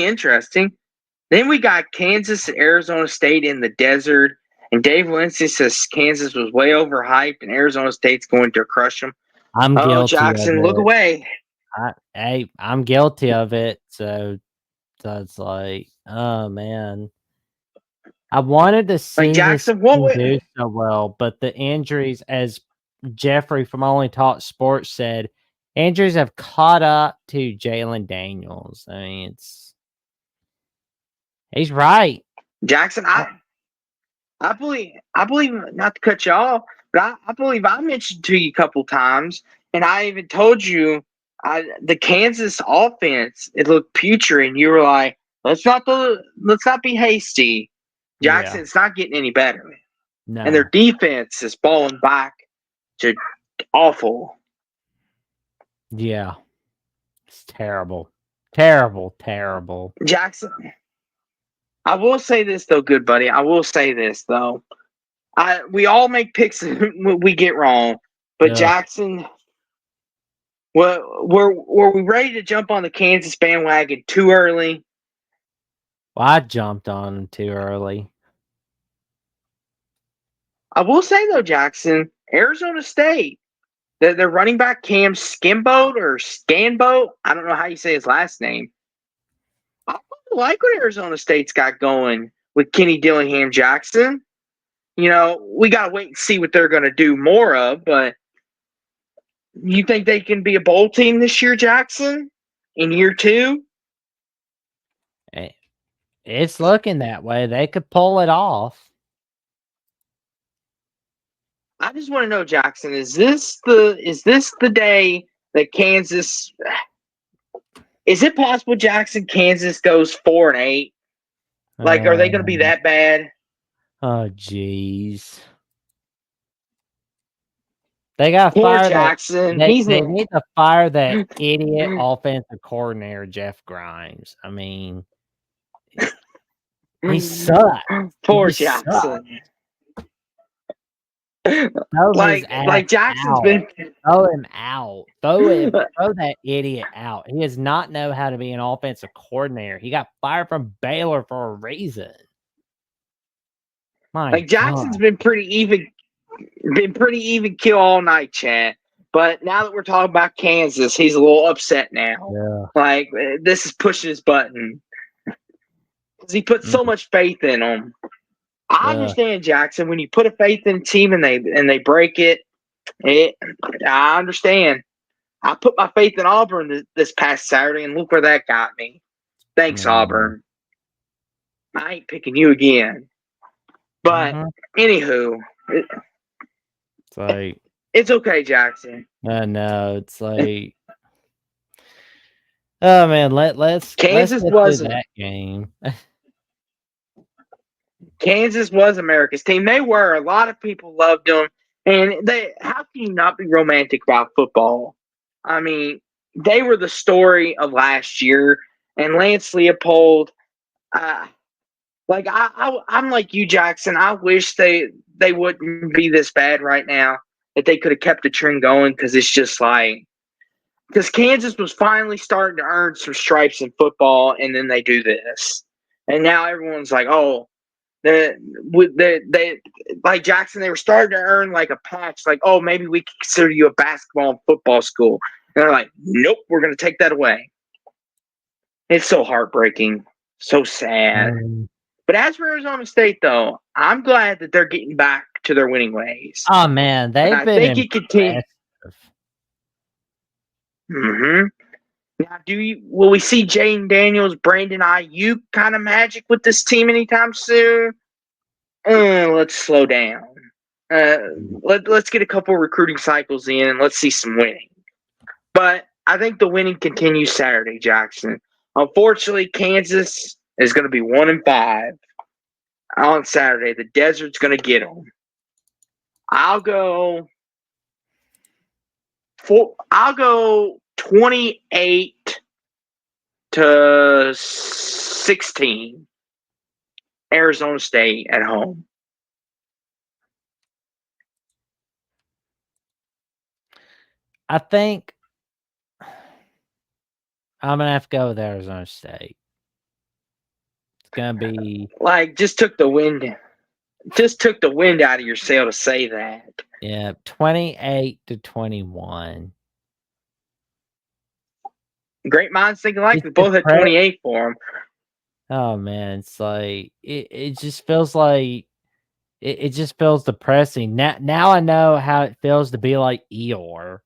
interesting. Then we got Kansas and Arizona State in the desert. And Dave Lindsey says Kansas was way overhyped and Arizona State's going to crush them. I'm Oh, guilty of Jackson, look it. away. I'm guilty of it. So it's like, oh man. I wanted to Like, see this Jackson, what team way? do so well, but the injuries, as Jeffrey from Only Talk Sports said, injuries have caught up to Jalen Daniels. I mean, he's right. Jackson, I believe, not to cut you off, but I believe I mentioned to you a couple times, and I even told you the Kansas offense, it looked putrid, and you were like, let's not be hasty. Jackson, Yeah. it's not getting any better. And their No. defense is falling back to awful. Yeah. It's terrible. Terrible. Jackson, I will say this though, good buddy. I will say this though. We all make picks we get wrong, but Ugh. Jackson, were we ready to jump on the Kansas bandwagon too early? Well, I jumped on him too early. I will say though, Jackson, Arizona State, their running back Cam Skimboat or Scanboat, I don't know how you say his last name. I like what Arizona State's got going with Kenny Dillingham Jackson. You know, we got to wait and see what they're going to do more of, but you think they can be a bowl team this year, Jackson, in year 2? It's looking that way. They could pull it off. I just want to know, Jackson, is this the day that Kansas? Is it possible, Jackson, Kansas goes 4-8? Like, are they going to be that bad? Oh, jeez. They got to Poor fire that. Jackson. They need to fire that idiot offensive coordinator, Jeff Grimes. I mean, he sucks. Poor He sucks. Jackson. Throw his ass Like Jackson's out. been. Throw him out. Throw that idiot out. He does not know how to be an offensive coordinator. He got fired from Baylor for a reason. Like Jackson's been pretty even kill all night, Chad. But now that we're talking about Kansas, he's a little upset now. Yeah. Like, this is pushing his button because he put so much faith in them. I understand, Jackson, when you put a faith in a team and they break it. I understand. I put my faith in Auburn this past Saturday, and look where that got me. Thanks, Auburn. I ain't picking you again. But anywho, it's like, it's okay, Jackson. I know. It's like, oh man, let's get through that game. Kansas was America's team. They were. A lot of people loved them. And how can you not be romantic about football? I mean, they were the story of last year. And Lance Leopold, I'm like you, Jackson. I wish they wouldn't be this bad right now. That they could have kept the trend going, because it's just like, because Kansas was finally starting to earn some stripes in football, and then they do this, and now everyone's like, oh, they like Jackson. They were starting to earn like a patch, like, oh, maybe we can consider you a basketball and football school, and they're like, nope, we're going to take that away. It's so heartbreaking, so sad. But as for Arizona State, though, I'm glad that they're getting back to their winning ways. Oh man, they've been. I think it continues. Now, will we see Jayden Daniels, Brandon Ayuk kind of magic with this team anytime soon? Let's slow down. Let's get a couple recruiting cycles in, and let's see some winning. But I think the winning continues Saturday, Jackson. Unfortunately, Kansas is going to be 1-5 on Saturday. The desert's going to get them. I'll go 28-16. Arizona State at home. I think I'm gonna have to go with Arizona State. It's gonna be Like, just took the wind out of your sail to say that. 28-21. Great minds think alike. It's We both had depressing. 28 for them. Oh man, it's like it just feels like it just feels depressing. Now I know how it feels to be like Eeyore.